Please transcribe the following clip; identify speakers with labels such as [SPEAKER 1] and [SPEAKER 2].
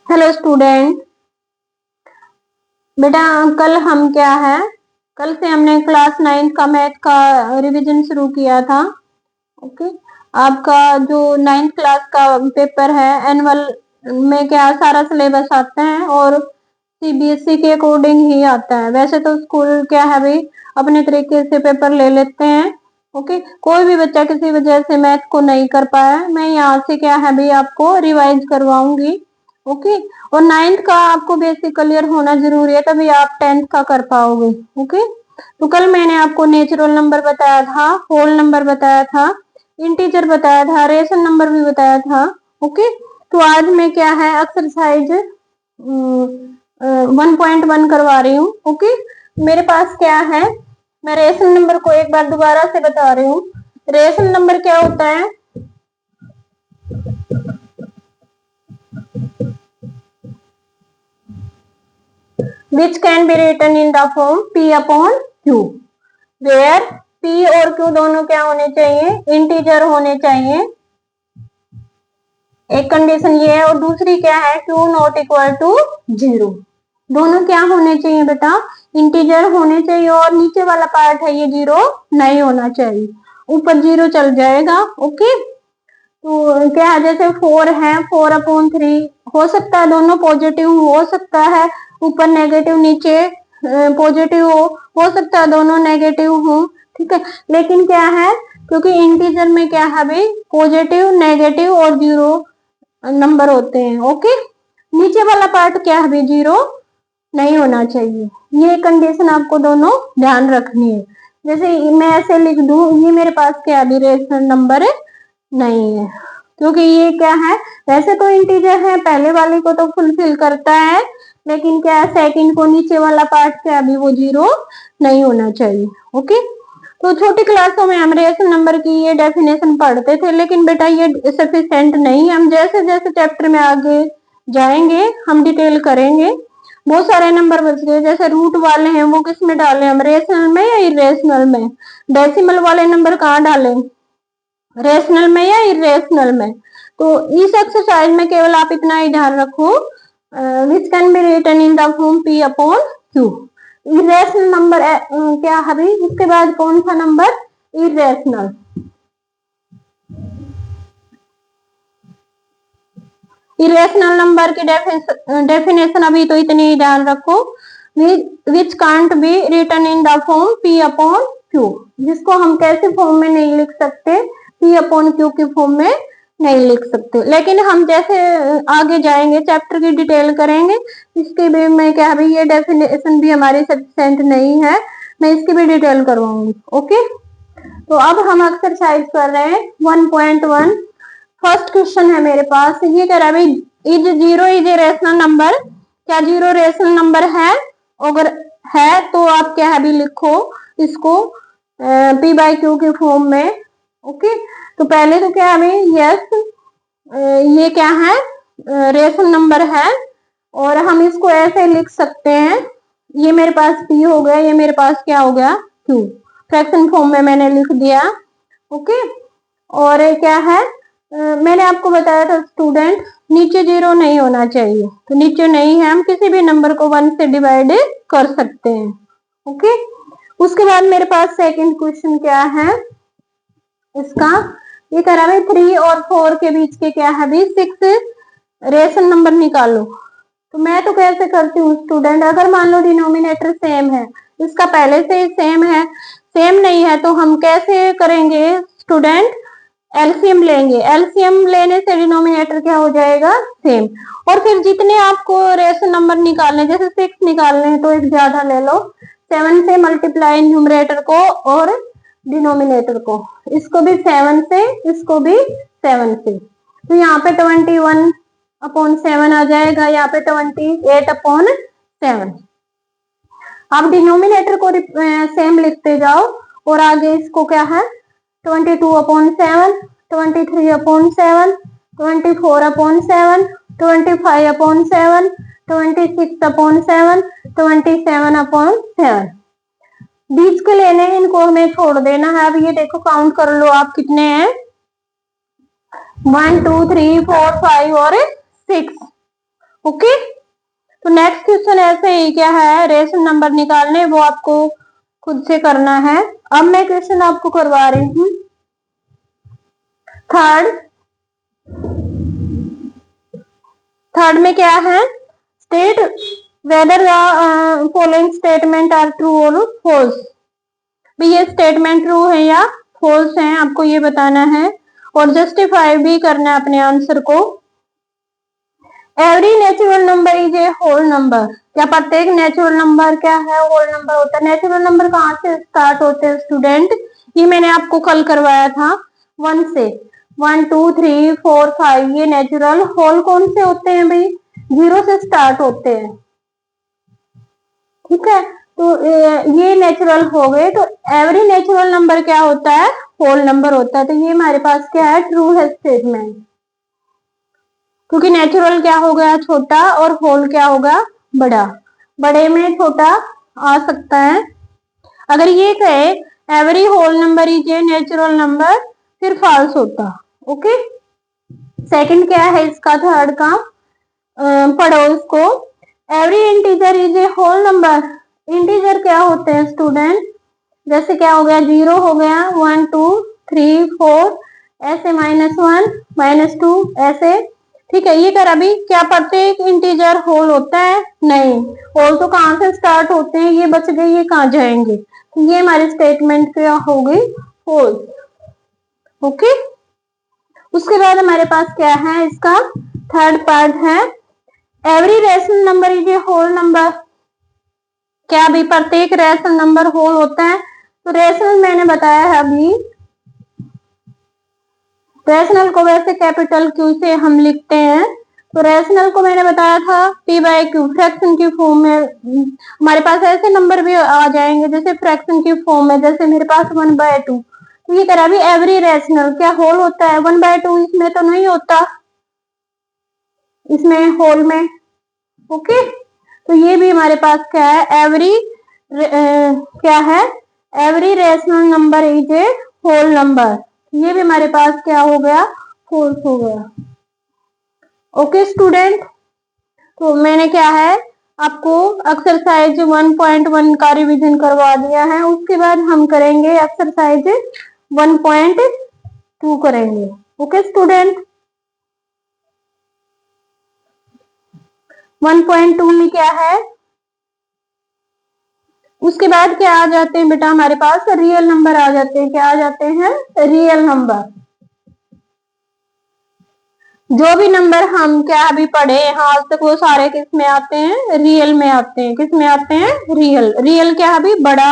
[SPEAKER 1] Hello student. बेटा कल हम क्या है, कल से हमने क्लास 9 का मैथ का रिवीजन शुरू किया था। ओके, आपका जो 9th क्लास का पेपर है एनुअल में क्या सारा सिलेबस आता है और सीबीएसई के अकॉर्डिंग ही आता है। वैसे तो स्कूल क्या है भाई अपने तरीके से पेपर ले लेते हैं। ओके, कोई भी बच्चा किसी वजह से मैथ को नहीं कर पाया, मैं यहाँ से क्या है भाई आपको रिवाइज करवाऊंगी। ओके, और 9th का आपको बेसिक क्लियर होना जरूरी है, तभी आप 10th का कर पाओगे। ओके, तो कल मैंने आपको नेचुरल नंबर बताया था, होल नंबर बताया था, इंटीजर बताया था, रेशनल नंबर भी बताया था। ओके, तो आज मैं क्या है एक्सरसाइज 1.1 करवा रही हूँ। ओके, मेरे पास क्या है, मैं रेशनल नंबर को एक बार दोबारा से बता रही हूँ। रेशनल नंबर क्या होता है, which can be written in the form p upon q, where p और q दोनों क्या होने चाहिए, इंटीजर होने चाहिए। एक कंडीशन ये है और दूसरी क्या है, q नॉट इक्वल टू 0। दोनों क्या होने चाहिए बेटा, इंटीजर होने चाहिए और नीचे वाला पार्ट है ये 0 नहीं होना चाहिए, ऊपर 0 चल जाएगा। ओके, तो क्या है जैसे 4 है, 4/3 हो सकता है, दोनों पॉजिटिव हो सकता है, ऊपर नेगेटिव नीचे पॉजिटिव हो सकता है, दोनों नेगेटिव हो। ठीक है, लेकिन क्या है क्योंकि इंटीजर में क्या है भाई पॉजिटिव नेगेटिव और 0 नंबर होते हैं। ओके, नीचे वाला पार्ट क्या है भाई 0 नहीं होना चाहिए। ये कंडीशन आपको दोनों ध्यान रखनी है। जैसे मैं ऐसे लिख दूं, ये मेरे पास क्या अभी रेशनल नंबर नहीं है, क्योंकि ये क्या है वैसे तो इंटीजर है, पहले वाले को तो फुलफिल करता है, लेकिन क्या है सेकंड को नीचे वाला पार्ट क्या अभी वो 0 नहीं होना चाहिए। ओके, तो छोटी क्लासों में हम रेशनल नंबर की ये डेफिनेशन पढ़ते थे, लेकिन बेटा ये सफिशिएंट नहीं है। हम जैसे जैसे चैप्टर में आगे जाएंगे हम डिटेल करेंगे। बहुत सारे नंबर बच गए, जैसे रूट वाले हैं वो किस में डालें हम, रेशनल में या इरेशनल में। डेसिमल वाले नंबर कहाँ डालें, रेशनल में या इरेशनल में। तो इस एक्सरसाइज में केवल आप इतना ही ध्यान रखो, which can be written in the form p upon q। Irrational number क्या है भाई, इसके बाद कौन सा नंबर, इरेशनल। इरेशनल नंबर की डेफिनेशन अभी तो इतनी ही ध्यान रखो, which can't be written in the form p upon q, जिसको हम कैसे फॉर्म में नहीं लिख सकते, p अपॉन q की फॉर्म में नहीं लिख सकते। लेकिन हम जैसे आगे जाएंगे चैप्टर की डिटेल करेंगे, इसके भी मैं क्या भाई ये डेफिनेशन भी हमारी सफिशिएंट नहीं है, मैं इसकी भी डिटेल करवाऊंगी। ओके, तो अब हम एक्सरसाइज कर रहे हैं 1.1। फर्स्ट क्वेश्चन है मेरे पास, ये कह रहा है भाई is 0 is a rational number, क्या 0 रेशनल नंबर है, अगर है तो आप क्या है भी लिखो इसको p बाई क्यू के फॉर्म में। ओके, तो पहले तो क्या है भाई यस, ये क्या है रेशनल नंबर है और हम इसको ऐसे लिख सकते हैं, ये मेरे पास p हो गया, ये मेरे पास क्या हो गया q, फ्रैक्शन फॉर्म में मैंने लिख दिया। ओके, और क्या है मैंने आपको बताया था स्टूडेंट नीचे 0 नहीं होना चाहिए, तो नीचे नहीं है, हम किसी भी नंबर को 1 से डिवाइड कर सकते हैं। ओके, उसके बाद मेरे पास सेकंड क्वेश्चन क्या है इसका, ये कह रहा है 3 और 4 के बीच के क्या है भी 6 रेशनल नंबर निकालो। तो मैं तो कैसे करती हूँ स्टूडेंट, अगर मान लो डिनोमिनेटर सेम है, इसका पहले से ही सेम है, सेम नहीं है तो हम कैसे करेंगे स्टूडेंट, एलसीएम लेंगे, एलसीएम लेने से डिनोमिनेटर क्या हो जाएगा सेम, और फिर जितने आपको रेशनल नंबर निकालने, जैसे 6 निकालने हैं तो एक ज्यादा ले लो, 7 से मल्टीप्लाई न्यूमरेटर को और डिनोमिनेटर को, इसको भी 7 से, इसको भी 7 से, तो यहाँ पे 21/7 आ जाएगा, यहाँ पे 28/7। आप डिनोमिनेटर को सेम लिखते जाओ और आगे इसको क्या है 22/7, 23/7, 24/7, 25/7, 26/7, 27/7। बीच के लेने हैं, इनको हमें छोड़ देना है। अब ये देखो काउंट कर लो आप कितने हैं, 1 2 3 4 5 और 6। ओके, तो नेक्स्ट क्वेश्चन ऐसे ही क्या है, रेशनल नंबर निकालने, वो आपको खुद से करना है। अब मैं क्वेश्चन आपको करवा रही हूँ थर्ड में क्या है, state whether the following statement are true और फॉल्स। भी ये स्टेटमेंट ट्रू है या फॉल्स है, आपको ये बताना है और जस्टिफाई भी करना है अपने आंसर को। Every natural number is a whole number, क्या प्रत्येक नेचुरल नंबर क्या है, होल नंबर होता है। नेचुरल नंबर कहाँ से स्टार्ट होते हैं स्टूडेंट, ये मैंने आपको कल करवाया था 1 से, 1 2 3 4 5 ये नेचुरल। होल कौन से होते हैं भाई, 0 से स्टार्ट होते हैं, ठीक है। तो ये नेचुरल हो गए, तो एवरी नेचुरल नंबर क्या होता है, होल नंबर होता है। तो ये हमारे पास क्या है, ट्रू है स्टेटमेंट, क्योंकि नेचुरल क्या हो गया छोटा और होल क्या होगा बड़ा, बड़े में छोटा आ सकता है। अगर ये कहे every whole number is a natural number, फिर फॉल्स होता। ओके, सेकंड क्या है इसका, थर्ड का पढ़ो इसको। Every integer is a whole number, integer क्या होते हैं स्टूडेंट, जैसे क्या हो गया 0 हो गया, 1 2 3 4 ऐसे, -1 -2 ऐसे, ठीक है। ये कर अभी क्या प्रत्येक इंटीजर होल होता है, नहीं, होल तो कहां से स्टार्ट होते हैं, ये बच गए, ये कहां जाएंगे, तो ये हमारी स्टेटमेंट क्या हो गई, होल। ओके, उसके बाद हमारे पास क्या है, इसका थर्ड पार्ट है every rational number is a whole number, क्या भी प्रत्येक रेशनल नंबर होल होता है। तो रेशनल मैंने बताया है अभी, रेशनल को वैसे कैपिटल क्यू से हम लिखते हैं, तो रेशनल को मैंने बताया था p बाय क्यू, फ्रैक्शन की फॉर्म में। हमारे पास ऐसे नंबर भी आ जाएंगे जैसे फ्रैक्शन की फॉर्म में, जैसे मेरे पास 1/2, तो ये तरह भी एवरी रेशनल क्या होल होता है, 1/2 इसमें तो नहीं होता, इसमें होल में। ओके, तो ये भी हमारे पास क्या है, एवरी क्या है, every rational number is a whole number, ये भी हमारे पास क्या हो गया, फोल्स हो गया। ओके स्टूडेंट, तो मैंने क्या है आपको एक्सरसाइज 1.1 का रिवीजन करवा दिया है, उसके बाद हम करेंगे एक्सरसाइज 1.2 करेंगे। ओके स्टूडेंट, 1.2 में क्या है, उसके बाद क्या आ जाते हैं बेटा, हमारे पास रियल नंबर आ जाते हैं, क्या आ जाते हैं, रियल नंबर। जो भी नंबर हम क्या अभी पढ़े यहाँ आज तक, वो सारे किस में आते हैं, रियल में आते हैं, किस में आते हैं, रियल। रियल क्या अभी बड़ा